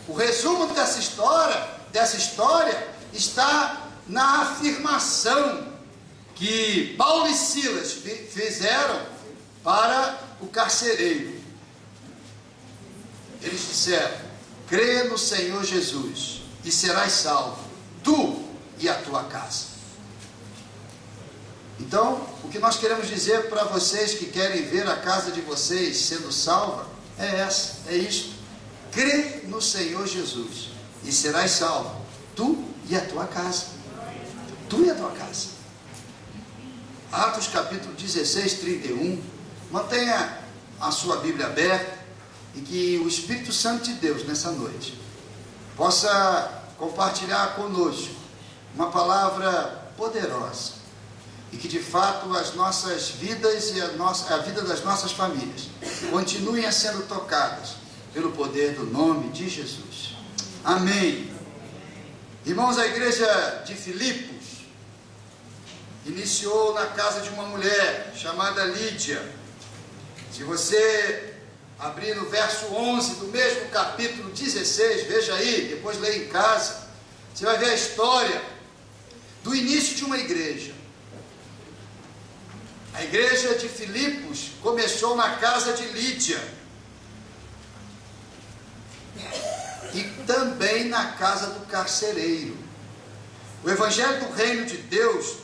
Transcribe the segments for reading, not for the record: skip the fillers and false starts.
O resumo dessa história está na afirmação que Paulo e Silas fizeram para o carcereiro. Eles disseram: crê no Senhor Jesus e serás salvo, tu e a tua casa. Então, o que nós queremos dizer para vocês que querem ver a casa de vocês sendo salva é isto: crê no Senhor Jesus e serás salvo, tu e a tua casa. Tu e a tua casa. Atos capítulo 16, 31. Mantenha a sua Bíblia aberta e que o Espírito Santo de Deus nessa noite possa compartilhar conosco uma palavra poderosa e que de fato as nossas vidas e a vida das nossas famílias continuem sendo tocadas pelo poder do nome de Jesus. Amém. Irmãos, a igreja de Filipos iniciou na casa de uma mulher chamada Lídia. Se você abrir no verso 11 do mesmo capítulo 16, veja aí, depois leia em casa, você vai ver a história do início de uma igreja. A igreja de Filipos começou na casa de Lídia e também na casa do carcereiro. O evangelho do reino de Deus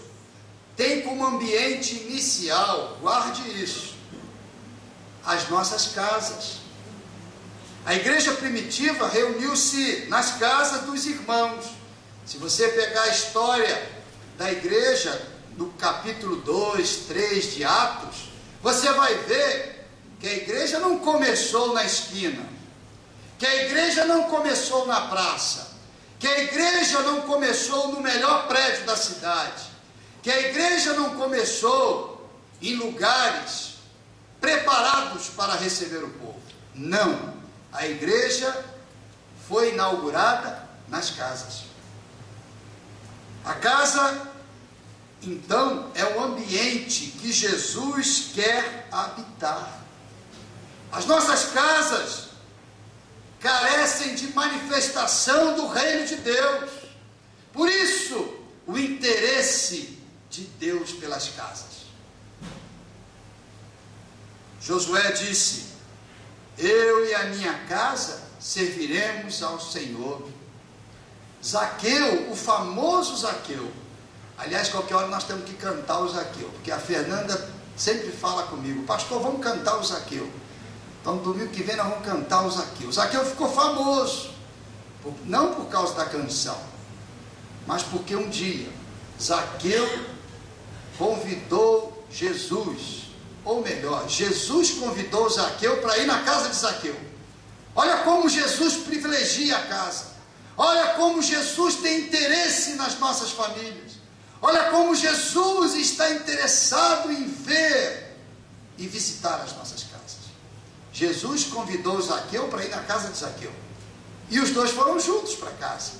tem como ambiente inicial, guarde isso, as nossas casas. A igreja primitiva reuniu-se nas casas dos irmãos. Se você pegar a história da igreja no capítulo 2, 3 de Atos, você vai ver que a igreja não começou na esquina, que a igreja não começou na praça, que a igreja não começou no melhor prédio da cidade, que a igreja não começou em lugares preparados para receber o povo. Não, a igreja foi inaugurada nas casas. A casa, então, é o ambiente que Jesus quer habitar. As nossas casas carecem de manifestação do reino de Deus. Por isso, o interesse de Deus pelas casas. Josué disse: eu e a minha casa serviremos ao Senhor. Zaqueu, o famoso Zaqueu, aliás, qualquer hora nós temos que cantar o Zaqueu, porque a Fernanda sempre fala comigo: pastor, vamos cantar o Zaqueu. Então domingo que vem nós vamos cantar o Zaqueu. O Zaqueu ficou famoso, não por causa da canção, mas porque um dia Zaqueu convidou Jesus, ou melhor, Jesus convidou Zaqueu para ir na casa de Zaqueu. Olha como Jesus privilegia a casa. Olha como Jesus tem interesse nas nossas famílias. Olha como Jesus está interessado em ver e visitar as nossas casas. Jesus convidou Zaqueu para ir na casa de Zaqueu. E os dois foram juntos para casa.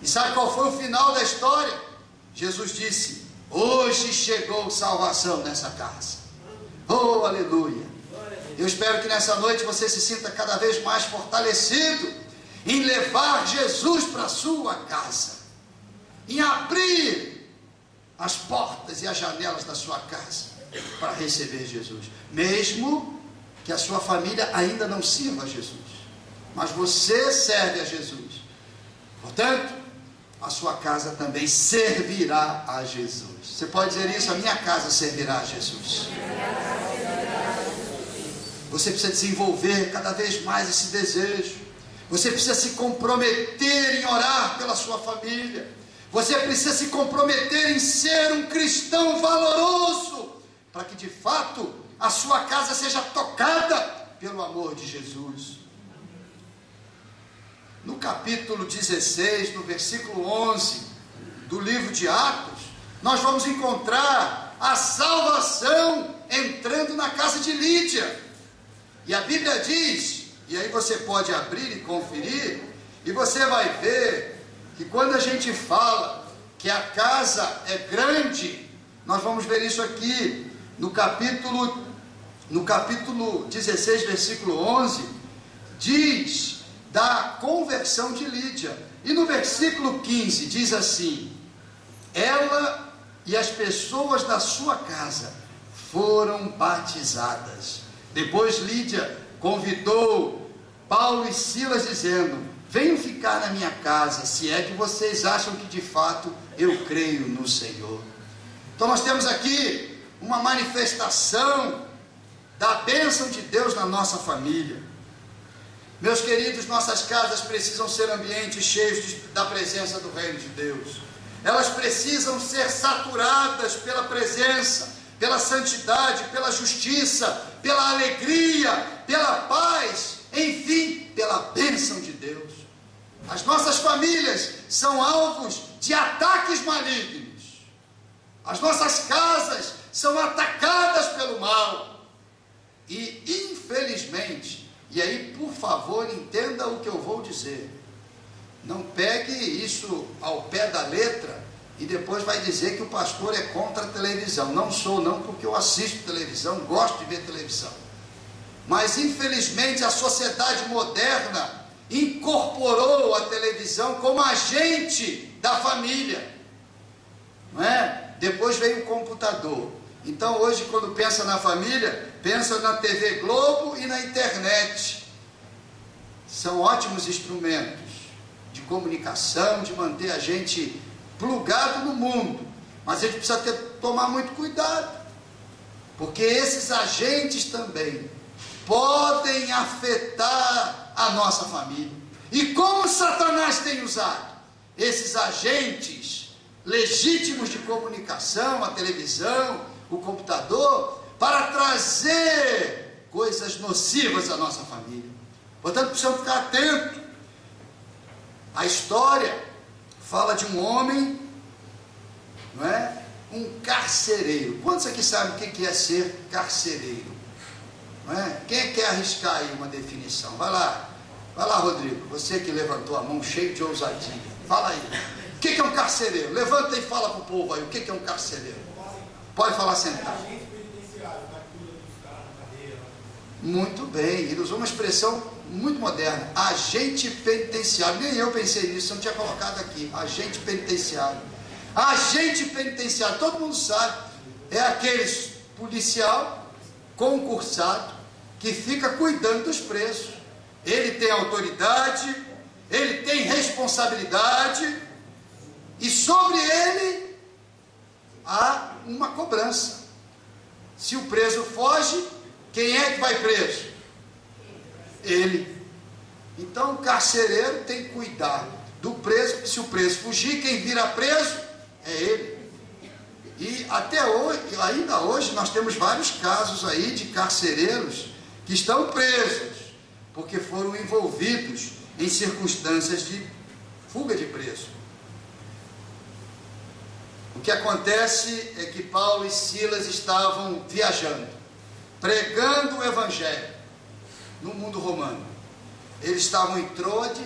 E sabe qual foi o final da história? Jesus disse: hoje chegou salvação nessa casa. Oh, aleluia! Eu espero que nessa noite você se sinta cada vez mais fortalecido em levar Jesus para a sua casa, em abrir as portas e as janelas da sua casa para receber Jesus, mesmo que a sua família ainda não sirva a Jesus, mas você serve a Jesus. Portanto, a sua casa também servirá a Jesus. Você pode dizer isso: a minha casa servirá a Jesus. Você precisa desenvolver cada vez mais esse desejo. Você precisa se comprometer em orar pela sua família. Você precisa se comprometer em ser um cristão valoroso, para que de fato a sua casa seja tocada pelo amor de Jesus. No capítulo 16, no versículo 11 do livro de Atos, nós vamos encontrar a salvação entrando na casa de Lídia. E a Bíblia diz, e aí você pode abrir e conferir, e você vai ver que quando a gente fala que a casa é grande, nós vamos ver isso aqui no capítulo 16, versículo 11, diz da conversão de Lídia. E no versículo 15 diz assim: ela e as pessoas da sua casa foram batizadas. Depois Lídia convidou Paulo e Silas dizendo: venham ficar na minha casa, se é que vocês acham que de fato eu creio no Senhor. Então nós temos aqui uma manifestação da bênção de Deus na nossa família. Meus queridos, nossas casas precisam ser ambientes cheios da presença do reino de Deus. Elas precisam ser saturadas pela presença, pela santidade, pela justiça, pela alegria, pela paz, enfim, pela bênção de Deus. As nossas famílias são alvos de ataques malignos. As nossas casas são atacadas pelo mal. E, infelizmente, e aí, por favor, entenda o que eu vou dizer. Não pegue isso ao pé da letra e depois vai dizer que o pastor é contra a televisão. Não sou, não, porque eu assisto televisão, gosto de ver televisão. Mas, infelizmente, a sociedade moderna incorporou a televisão como agente da família. Não é? Depois veio o computador. Então, hoje, quando pensa na família, pensa na TV Globo e na internet. São ótimos instrumentos de comunicação, de manter a gente plugado no mundo. Mas a gente precisa tomar muito cuidado, porque esses agentes também podem afetar a nossa família. E como Satanás tem usado esses agentes legítimos de comunicação, a televisão, o computador, para trazer coisas nocivas à nossa família. Portanto, precisamos ficar atentos. A história fala de um homem, não é? Um carcereiro. Quantos aqui sabem o que é ser carcereiro? Não é? Quem quer arriscar aí uma definição? Vai lá, Rodrigo, você que levantou a mão cheio de ousadia. Fala aí. O que é um carcereiro? Levanta e fala para o povo aí, o que é um carcereiro? Pode falar sentado. Muito bem, ele usou uma expressão muito moderna, agente penitenciário. Nem eu pensei nisso, eu não tinha colocado aqui. Agente penitenciário. Agente penitenciário, todo mundo sabe, é aquele policial concursado que fica cuidando dos presos. Ele tem autoridade, ele tem responsabilidade, e sobre ele há uma cobrança. Se o preso foge, quem é que vai preso? Ele. Então o carcereiro tem que cuidar do preso. Se o preso fugir, quem vira preso é ele. E até hoje, ainda hoje, nós temos vários casos aí de carcereiros que estão presos porque foram envolvidos em circunstâncias de fuga de preso. O que acontece é que Paulo e Silas estavam viajando, pregando o evangelho no mundo romano. Eles estavam em Troade.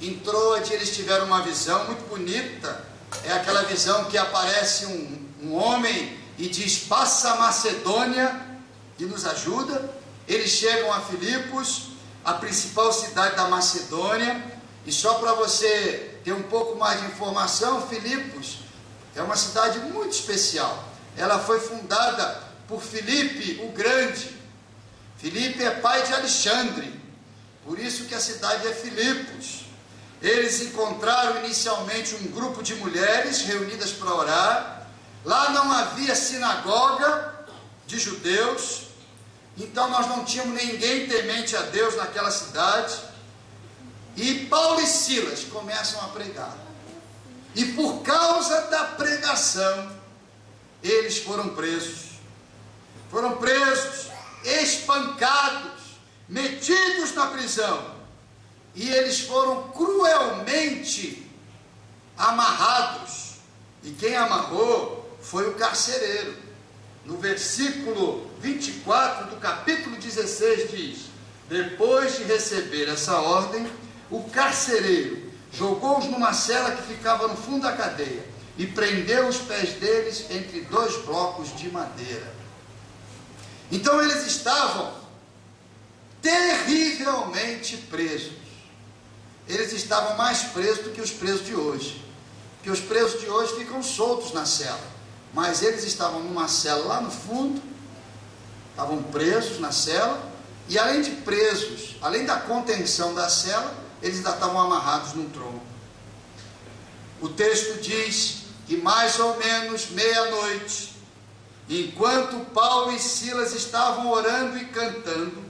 Em Troade eles tiveram uma visão muito bonita. É aquela visão que aparece um homem e diz: passa a Macedônia e nos ajuda. Eles chegam a Filipos, a principal cidade da Macedônia. E só para você ter um pouco mais de informação, Filipos é uma cidade muito especial. Ela foi fundada por Filipe o Grande. Filipe é pai de Alexandre, por isso que a cidade é Filipos. Eles encontraram inicialmente um grupo de mulheres reunidas para orar. Lá não havia sinagoga de judeus, então nós não tínhamos ninguém temente a Deus naquela cidade. E Paulo e Silas começam a pregar. E por causa da pregação, eles foram presos. Foram presos, espancados, metidos na prisão. E eles foram cruelmente amarrados. E quem amarrou foi o carcereiro. No versículo 24 do capítulo 16 diz: depois de receber essa ordem, o carcereiro jogou-os numa cela que ficava no fundo da cadeia e prendeu os pés deles entre dois blocos de madeira. Então eles estavam terrivelmente presos. eles estavam mais presos do que os presos de hoje. Porque os presos de hoje ficam soltos na cela. Mas eles estavam numa cela lá no fundo, estavam presos na cela, e além de presos, além da contenção da cela, eles ainda estavam amarrados num tronco. O texto diz que mais ou menos meia-noite, enquanto Paulo e Silas estavam orando e cantando,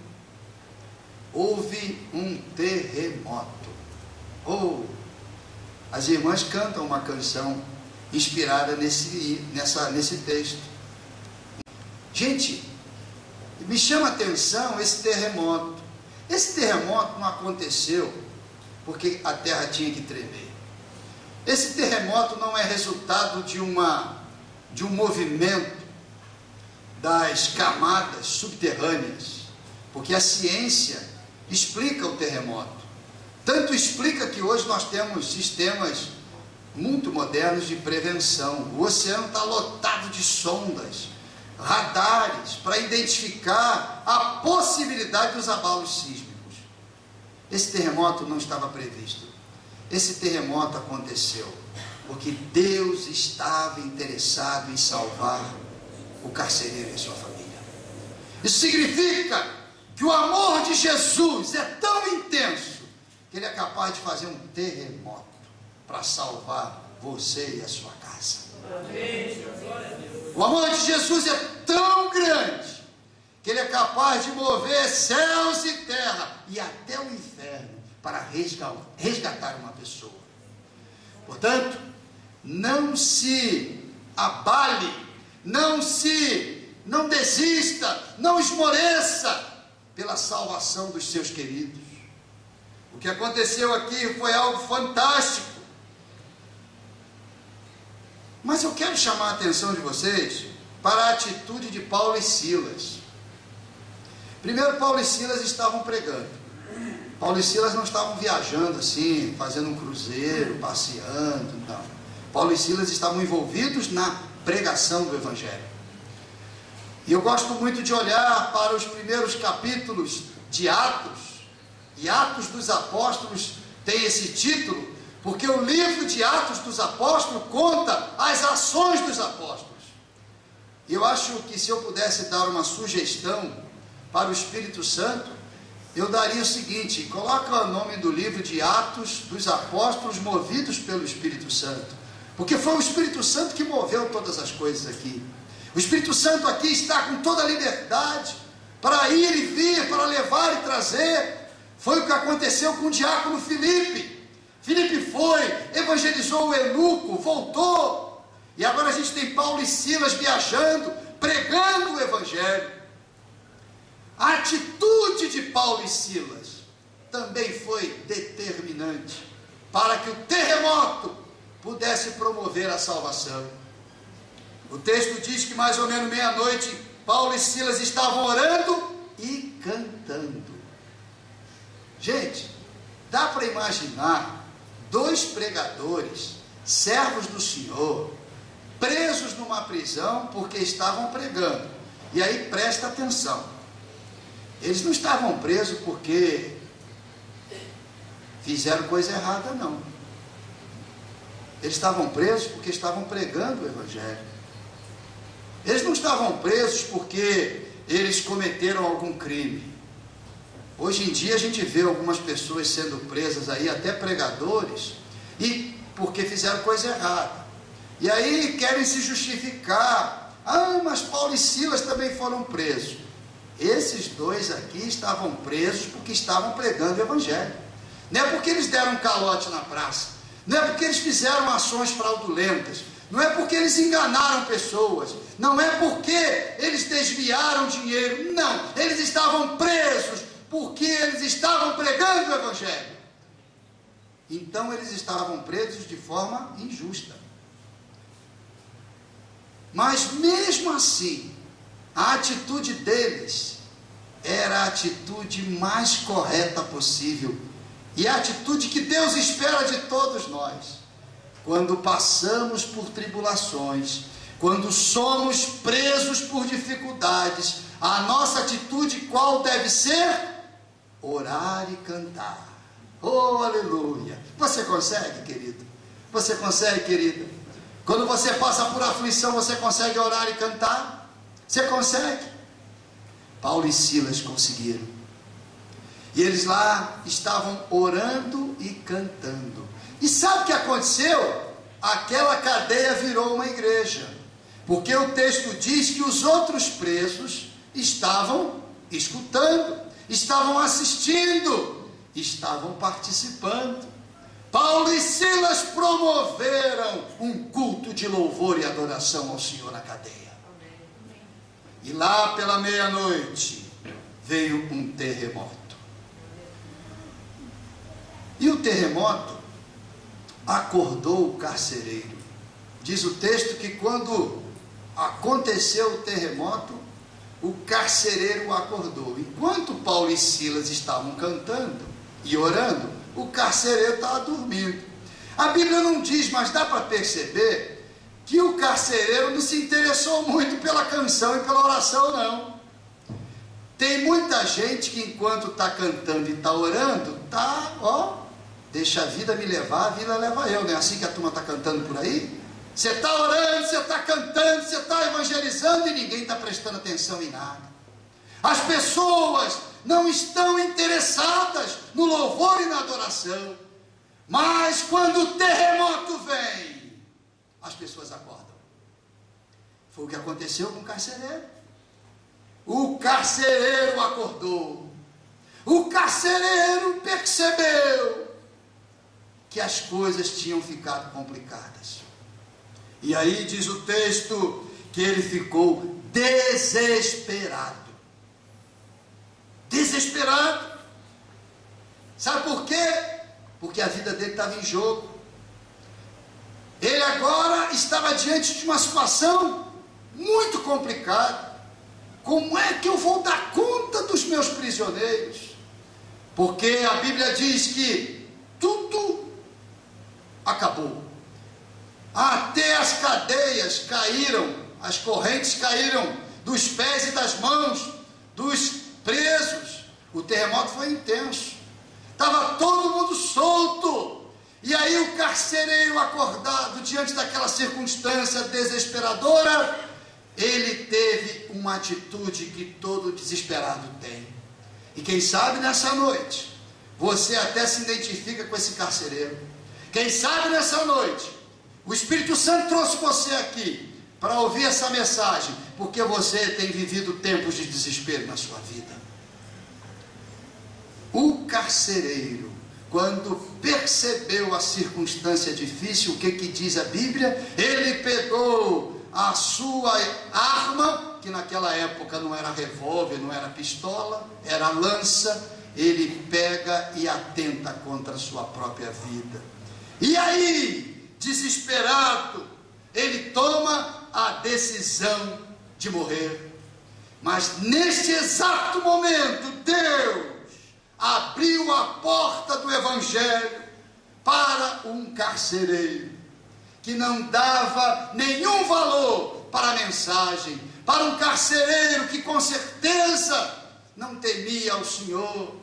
houve um terremoto. As irmãs cantam uma canção inspirada nesse texto. Gente, me chama a atenção esse terremoto. Esse terremoto não aconteceu porque a terra tinha que tremer. Esse terremoto não é resultado de um movimento das camadas subterrâneas, porque a ciência explica o terremoto. Tanto explica que hoje nós temos sistemas muito modernos de prevenção. O oceano está lotado de sondas, radares, para identificar a possibilidade dos abalos sísmicos. Esse terremoto não estava previsto. Esse terremoto aconteceu porque Deus estava interessado em salvar o carcereiro e a sua família. Isso significa que o amor de Jesus é tão intenso que Ele é capaz de fazer um terremoto para salvar você e a sua casa. O amor de Jesus é tão grande que Ele é capaz de mover céus e terra e até o inferno para resgatar uma pessoa. Portanto, não se abale, não desista, não esmoreça pela salvação dos seus queridos. O que aconteceu aqui foi algo fantástico. Mas eu quero chamar a atenção de vocês para a atitude de Paulo e Silas. Primeiro, Paulo e Silas estavam pregando. Paulo e Silas não estavam viajando assim, fazendo um cruzeiro, passeando, não. Paulo e Silas estavam envolvidos na pregação do Evangelho. E eu gosto muito de olhar para os primeiros capítulos de Atos, e Atos dos Apóstolos tem esse título, porque o livro de Atos dos Apóstolos conta as ações dos apóstolos. E eu acho que se eu pudesse dar uma sugestão para o Espírito Santo, eu daria o seguinte: coloca o nome do livro de Atos dos Apóstolos movidos pelo Espírito Santo, porque foi o Espírito Santo que moveu todas as coisas aqui. O Espírito Santo aqui está com toda a liberdade para ir e vir, para levar e trazer. Foi o que aconteceu com o diácono Filipe. Filipe foi, evangelizou o eunuco, voltou, e agora a gente tem Paulo e Silas viajando, pregando o Evangelho. A atitude de Paulo e Silas também foi determinante para que o terremoto pudesse promover a salvação. O texto diz que mais ou menos meia-noite, Paulo e Silas estavam orando e cantando. Gente, dá para imaginar dois pregadores, servos do Senhor, presos numa prisão porque estavam pregando. E aí presta atenção, eles não estavam presos porque fizeram coisa errada, não. Eles estavam presos porque estavam pregando o Evangelho. Eles não estavam presos porque eles cometeram algum crime. Hoje em dia a gente vê algumas pessoas sendo presas aí, até pregadores, e porque fizeram coisa errada. E aí querem se justificar. Mas Paulo e Silas também foram presos. Esses dois aqui estavam presos porque estavam pregando o Evangelho. Não é porque eles deram um calote na praça. Não é porque eles fizeram ações fraudulentas. Não é porque eles enganaram pessoas. Não é porque eles desviaram dinheiro. Não, eles estavam presos porque eles estavam pregando o Evangelho. Então eles estavam presos de forma injusta. Mas mesmo assim, a atitude deles era a atitude mais correta possível, e a atitude que Deus espera de todos nós. Quando passamos por tribulações, quando somos presos por dificuldades, a nossa atitude qual deve ser? Orar e cantar. Oh, aleluia! Você consegue, querido? Você consegue, querida? Quando você passa por aflição, você consegue orar e cantar? Você consegue? Paulo e Silas conseguiram. E eles lá estavam orando e cantando. E sabe o que aconteceu? Aquela cadeia virou uma igreja. Porque o texto diz que os outros presos estavam escutando, estavam assistindo, estavam participando. Paulo e Silas promoveram um culto de louvor e adoração ao Senhor na cadeia. E lá pela meia-noite veio um terremoto. E o terremoto acordou o carcereiro. Diz o texto que quando aconteceu o terremoto, o carcereiro acordou. Enquanto Paulo e Silas estavam cantando e orando, o carcereiro estava dormindo. A Bíblia não diz, mas dá para perceber que o carcereiro não se interessou muito pela canção e pela oração, não. Tem muita gente que enquanto está cantando e está orando, deixa a vida me levar, a vida leva eu. Não é assim que a turma está cantando por aí? Você está orando, você está cantando, você está evangelizando e ninguém está prestando atenção em nada. As pessoas não estão interessadas no louvor e na adoração. Mas quando o terremoto vem, as pessoas acordam. Foi o que aconteceu com o carcereiro. O carcereiro acordou. O carcereiro percebeu que as coisas tinham ficado complicadas. E aí diz o texto que ele ficou desesperado. Desesperado. Sabe por quê? Porque a vida dele estava em jogo. Ele agora estava diante de uma situação muito complicada. Como é que eu vou dar conta dos meus prisioneiros? Porque a Bíblia diz que tudo acabou. Até as cadeias caíram, as correntes caíram dos pés e das mãos dos presos. O terremoto foi intenso. Estava todo mundo solto. E aí o carcereiro acordado diante daquela circunstância desesperadora, ele teve uma atitude que todo desesperado tem. E quem sabe nessa noite, você até se identifica com esse carcereiro. Quem sabe nessa noite, o Espírito Santo trouxe você aqui para ouvir essa mensagem, porque você tem vivido tempos de desespero na sua vida. O carcereiro, quando percebeu a circunstância difícil, o que diz a Bíblia? Ele pegou a sua arma, que naquela época não era revólver, não era pistola, era lança. Ele pega e atenta contra a sua própria vida. E aí, desesperado, ele toma a decisão de morrer. Mas neste exato momento, Deus abriu a porta do Evangelho para um carcereiro que não dava nenhum valor para a mensagem, para um carcereiro que com certeza não temia ao Senhor,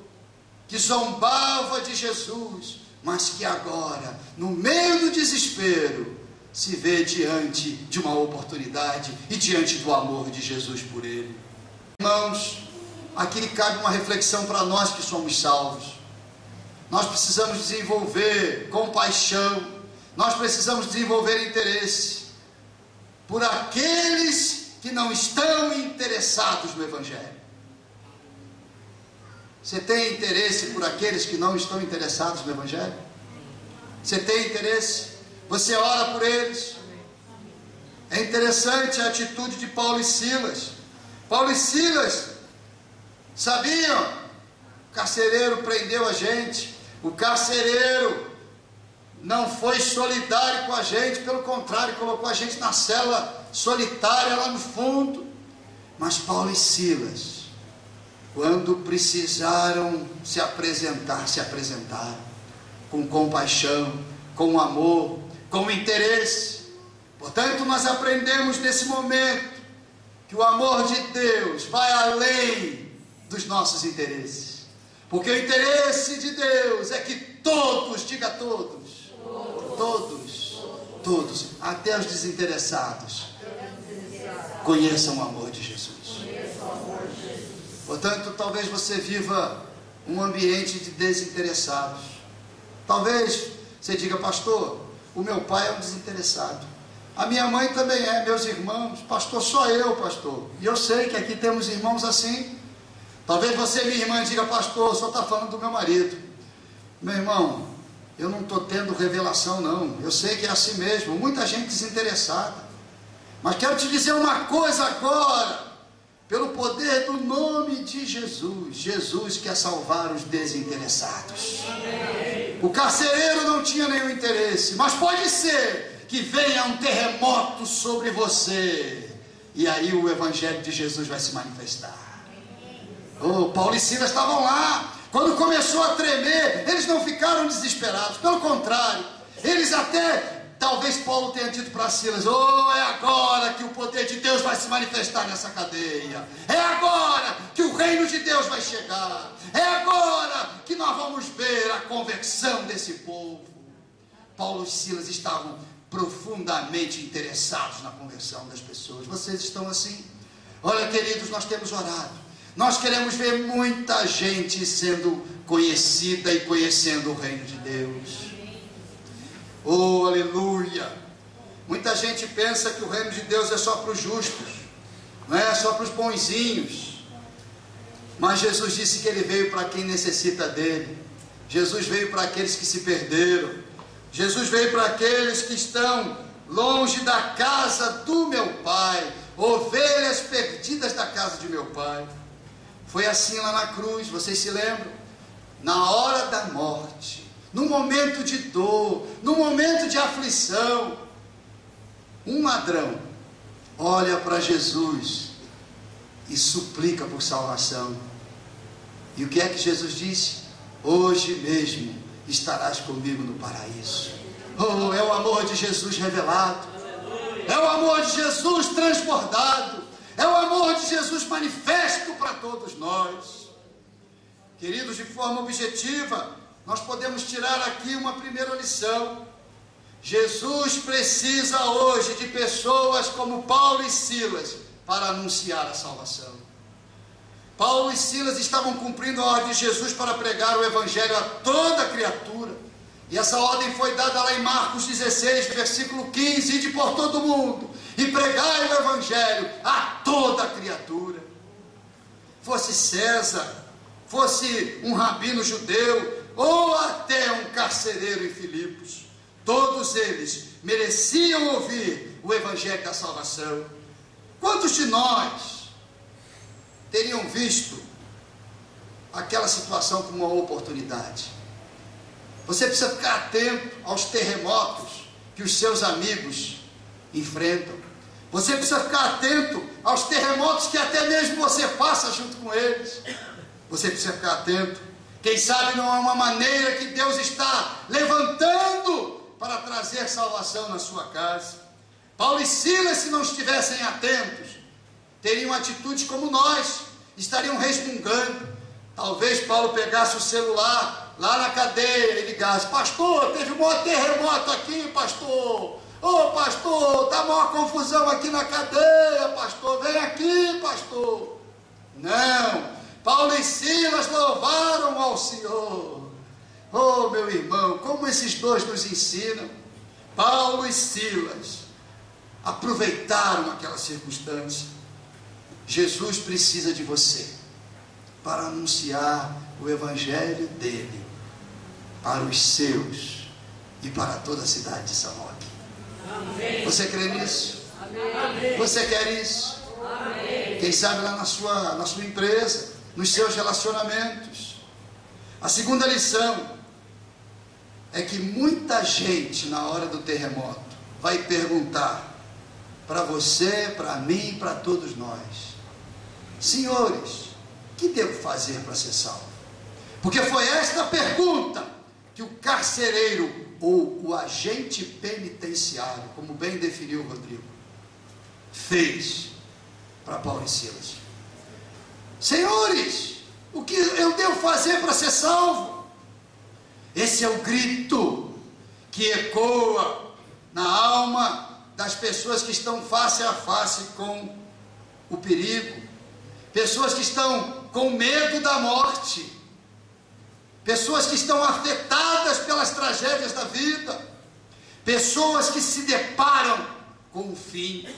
que zombava de Jesus, mas que agora, no meio do desespero, se vê diante de uma oportunidade e diante do amor de Jesus por ele. Irmãos, aqui cabe uma reflexão para nós que somos salvos. Nós precisamos desenvolver compaixão, nós precisamos desenvolver interesse por aqueles que não estão interessados no Evangelho. Você tem interesse por aqueles que não estão interessados no Evangelho? Você tem interesse? Você ora por eles? É interessante a atitude de Paulo e Silas. Paulo e Silas sabiam? O carcereiro prendeu a gente. O carcereiro não foi solidário com a gente, pelo contrário, colocou a gente na cela solitária lá no fundo. Mas Paulo e Silas, quando precisaram se apresentaram com compaixão, com amor, com interesse. Portanto, nós aprendemos nesse momento que o amor de Deus vai além dos nossos interesses. Porque o interesse de Deus é que todos, diga todos, todos, até os desinteressados, conheçam o amor de Jesus. Portanto, talvez você viva um ambiente de desinteressados. Talvez você diga: pastor, o meu pai é um desinteressado, a minha mãe também é, meus irmãos, pastor, só eu, pastor. E eu sei que aqui temos irmãos assim. Talvez você, minha irmã, diga: pastor, só está falando do meu marido. Meu irmão, eu não estou tendo revelação não, eu sei que é assim mesmo, muita gente desinteressada. Mas quero te dizer uma coisa agora, pelo poder do nome de Jesus. Jesus quer salvar os desinteressados. O carcereiro não tinha nenhum interesse, mas pode ser que venha um terremoto sobre você, e aí o evangelho de Jesus vai se manifestar. Oh, Paulo e Silas estavam lá. Quando começou a tremer, eles não ficaram desesperados, pelo contrário, eles até, talvez Paulo tenha dito para Silas: oh, é agora que o poder de Deus vai se manifestar nessa cadeia, é agora que o reino de Deus vai chegar, é agora que nós vamos ver a conversão desse povo. Paulo e Silas estavam profundamente interessados na conversão das pessoas. Vocês estão assim? Olha, queridos, nós temos orado, nós queremos ver muita gente sendo conhecida e conhecendo o reino de Deus. Oh, aleluia! Muita gente pensa que o reino de Deus é só para os justos, não é só para os bonzinhos. Mas Jesus disse que Ele veio para quem necessita dEle. Jesus veio para aqueles que se perderam. Jesus veio para aqueles que estão longe da casa do meu Pai, ovelhas perdidas da casa de meu Pai. Foi assim lá na cruz, vocês se lembram? Na hora da morte, no momento de dor, no momento de aflição, um ladrão olha para Jesus e suplica por salvação. E o que é que Jesus disse? Hoje mesmo estarás comigo no paraíso. Oh, é o amor de Jesus revelado, é o amor de Jesus transbordado, é o amor de Jesus manifesto para todos nós. Queridos, de forma objetiva, nós podemos tirar aqui uma primeira lição. Jesus precisa hoje de pessoas como Paulo e Silas para anunciar a salvação. Paulo e Silas estavam cumprindo a ordem de Jesus para pregar o evangelho a toda criatura. E essa ordem foi dada lá em Marcos 16, versículo 15: ide por todo mundo e pregai o evangelho a toda criatura. Fosse César, fosse um rabino judeu, ou até um carcereiro em Filipos, todos eles mereciam ouvir o evangelho da salvação. Quantos de nós teriam visto aquela situação como uma oportunidade? Você precisa ficar atento aos terremotos que os seus amigos enfrentam. Você precisa ficar atento aos terremotos que até mesmo você passa junto com eles. Você precisa ficar atento. Quem sabe não é uma maneira que Deus está levantando para trazer salvação na sua casa. Paulo e Silas, se não estivessem atentos, teriam atitudes como nós, estariam resmungando. Talvez Paulo pegasse o celular lá na cadeia e ligasse: pastor, teve um maior terremoto aqui, pastor. Ô, pastor, está maior confusão aqui na cadeia, pastor, vem aqui, pastor. Não, Paulo e Silas louvaram ao Senhor. Oh, meu irmão, como esses dois nos ensinam. Paulo e Silas aproveitaram aquela circunstância. Jesus precisa de você para anunciar o evangelho dele para os seus e para toda a cidade de São Roque. Amém. Você crê nisso? Amém. Você quer isso? Amém. Quem sabe lá na sua empresa, nos seus relacionamentos. A segunda lição é que muita gente na hora do terremoto vai perguntar para você, para mim, para todos nós: senhores, o que devo fazer para ser salvo? Porque foi esta pergunta que o carcereiro ou o agente penitenciário, como bem definiu o Rodrigo, fez para Paulo e Silas. Senhores, O que eu devo fazer para ser salvo? Esse é o grito que ecoa na alma das pessoas que estão face a face com o perigo, pessoas que estão com medo da morte, pessoas que estão afetadas pelas tragédias da vida, pessoas que se deparam com o fim.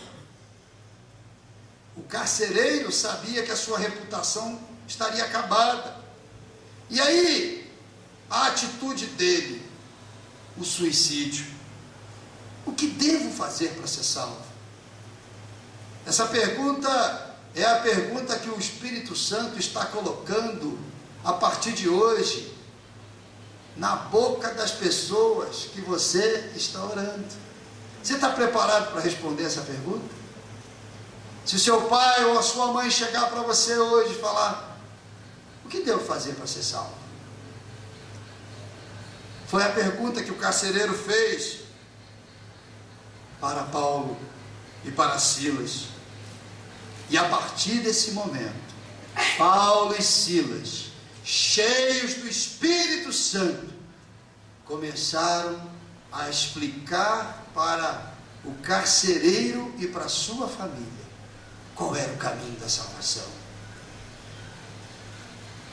O carcereiro sabia que a sua reputação estaria acabada. E aí, a atitude dele, o suicídio. O que devo fazer para ser salvo? Essa pergunta é a pergunta que o Espírito Santo está colocando a partir de hoje na boca das pessoas que você está orando. Você está preparado para responder essa pergunta? Se o seu pai ou a sua mãe chegar para você hoje e falar: o que devo fazer para ser salvo? Foi a pergunta que o carcereiro fez para Paulo e para Silas. E a partir desse momento, Paulo e Silas, cheios do Espírito Santo, começaram a explicar para o carcereiro e para a sua família qual era o caminho da salvação.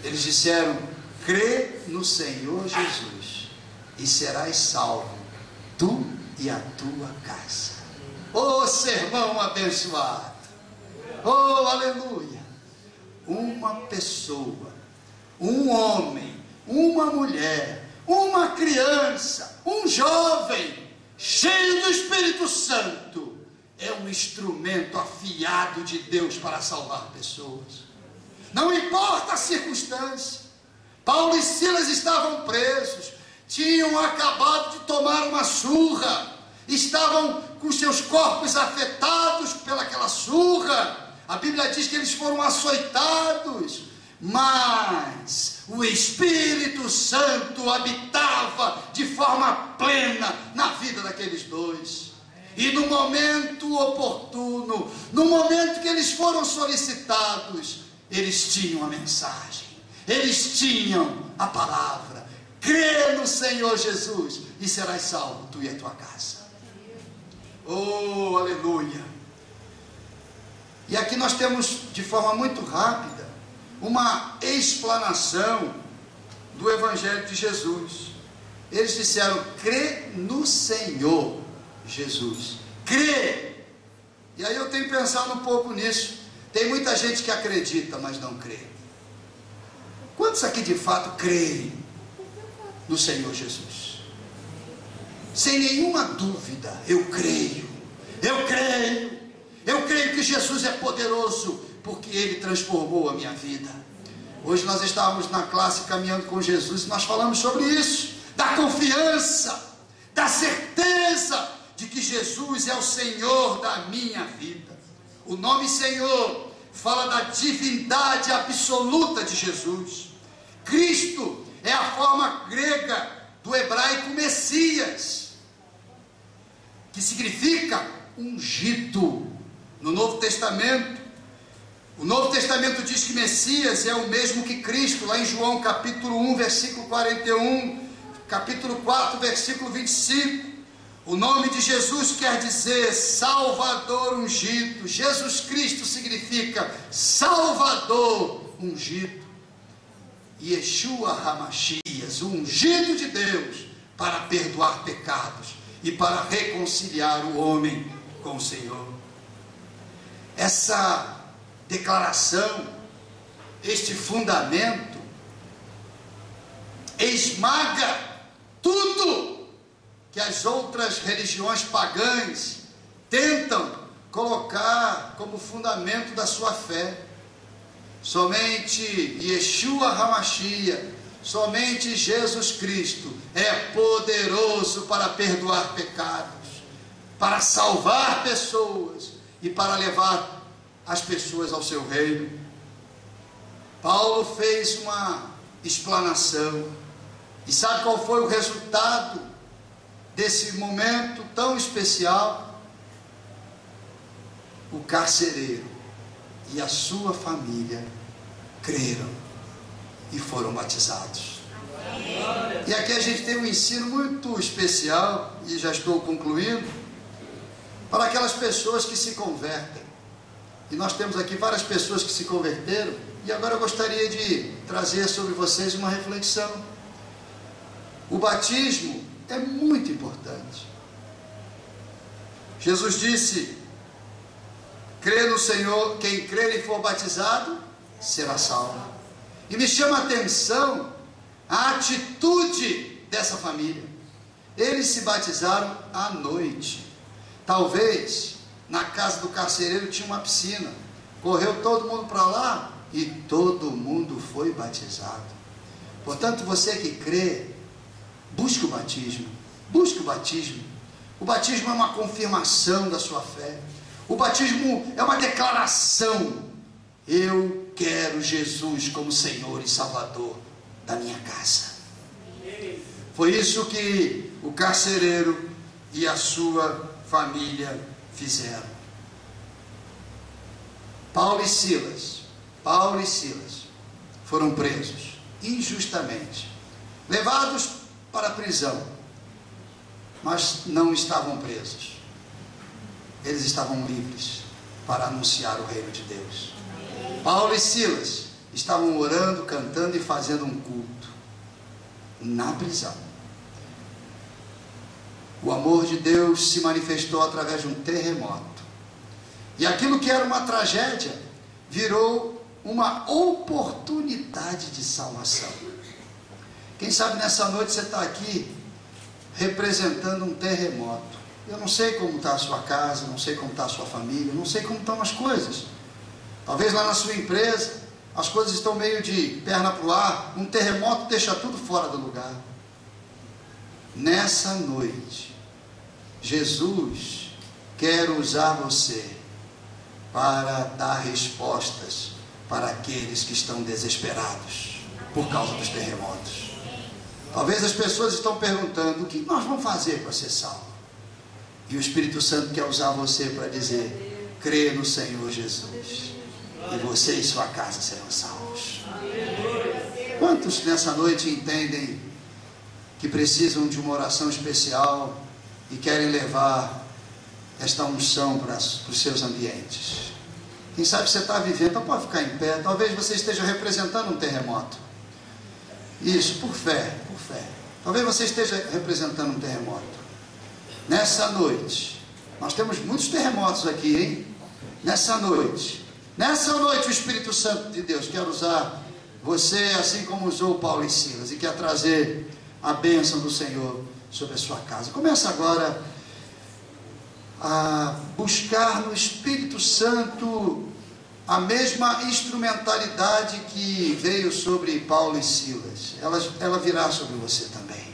Eles disseram: crê no Senhor Jesus e serás salvo, tu e a tua casa. Oh, sermão abençoado! Oh, aleluia! Uma pessoa, um homem, uma mulher, uma criança, um jovem, cheio do Espírito Santo, é um instrumento afiado de Deus para salvar pessoas. Não importa a circunstância. Paulo e Silas estavam presos, tinham acabado de tomar uma surra, estavam com seus corpos afetados pelaquela surra. A Bíblia diz que eles foram açoitados, mas o Espírito Santo habitava de forma plena na vida daqueles dois. E no momento oportuno, no momento que eles foram solicitados, eles tinham a mensagem, eles tinham a palavra: crê no Senhor Jesus e serás salvo, tu e a tua casa. Oh, aleluia! E aqui nós temos, de forma muito rápida, uma explanação do Evangelho de Jesus. Eles disseram: crê no Senhor Jesus. Crê. E aí eu tenho pensado um pouco nisso. Tem muita gente que acredita, mas não crê. Quantos aqui de fato creem no Senhor Jesus? Sem nenhuma dúvida, eu creio. Eu creio. Eu creio que Jesus é poderoso, porque Ele transformou a minha vida. Hoje nós estávamos na classe Caminhando com Jesus e nós falamos sobre isso, da confiança, da certeza de que Jesus é o Senhor da minha vida. O nome Senhor fala da divindade absoluta de Jesus. Cristo é a forma grega do hebraico Messias, que significa ungido. No Novo Testamento, o Novo Testamento diz que Messias é o mesmo que Cristo, lá em João capítulo 1, versículo 41, capítulo 4, versículo 25. O nome de Jesus quer dizer Salvador ungido. Jesus Cristo significa Salvador ungido. Yeshua HaMashiach, o ungido de Deus, para perdoar pecados e para reconciliar o homem com o Senhor. Essa declaração, este fundamento, esmaga tudo que as outras religiões pagãs tentam colocar como fundamento da sua fé. Somente Yeshua HaMashiach, somente Jesus Cristo é poderoso para perdoar pecados, para salvar pessoas e para levar as pessoas ao seu reino. Paulo fez uma explanação. E sabe qual foi o resultado desse momento tão especial? O carcereiro e a sua família creram. e foram batizados. E aqui a gente tem um ensino muito especial, e já estou concluindo, para aquelas pessoas que se convertem. E nós temos aqui várias pessoas que se converteram, e agora eu gostaria de trazer sobre vocês uma reflexão. O batismo é muito importante. Jesus disse: crê no Senhor, quem crer e for batizado, será salvo. E me chama a atenção a atitude dessa família. Eles se batizaram à noite. Talvez na casa do carcereiro tinha uma piscina. Correu todo mundo para lá e todo mundo foi batizado. Portanto, você que crê, busque o batismo. Busque o batismo. O batismo é uma confirmação da sua fé. O batismo é uma declaração: eu quero Jesus como Senhor e Salvador da minha casa. Foi isso que o carcereiro e a sua família fizeram. Paulo e Silas foram presos injustamente, levados para a prisão, mas não estavam presos. Eles estavam livres para anunciar o reino de Deus. Paulo e Silas estavam orando, cantando e fazendo um culto na prisão. O amor de Deus se manifestou através de um terremoto. E aquilo que era uma tragédia virou uma oportunidade de salvação. Quem sabe nessa noite você está aqui representando um terremoto. Eu não sei como está a sua casa, não sei como está a sua família, não sei como estão as coisas. Talvez lá na sua empresa as coisas estão meio de perna para o ar. Um terremoto deixa tudo fora do lugar. Nessa noite, Jesus quer usar você para dar respostas para aqueles que estão desesperados por causa dos terremotos. Talvez as pessoas estão perguntando: o que nós vamos fazer para ser salvo? E o Espírito Santo quer usar você para dizer: crê no Senhor Jesus, e você e sua casa serão salvos. Quantos nessa noite entendem que precisam de uma oração especial e querem levar esta unção para os seus ambientes? Quem sabe você está vivendo, então pode ficar em pé. Talvez você esteja representando um terremoto. Isso, por fé, por fé. Talvez você esteja representando um terremoto. Nessa noite, nós temos muitos terremotos aqui, hein? Nessa noite o Espírito Santo de Deus quer usar você, assim como usou Paulo e Silas, e quer trazer a bênção do Senhor sobre a sua casa. Começa agora a buscar no Espírito Santo a mesma instrumentalidade que veio sobre Paulo e Silas. Ela virá sobre você também.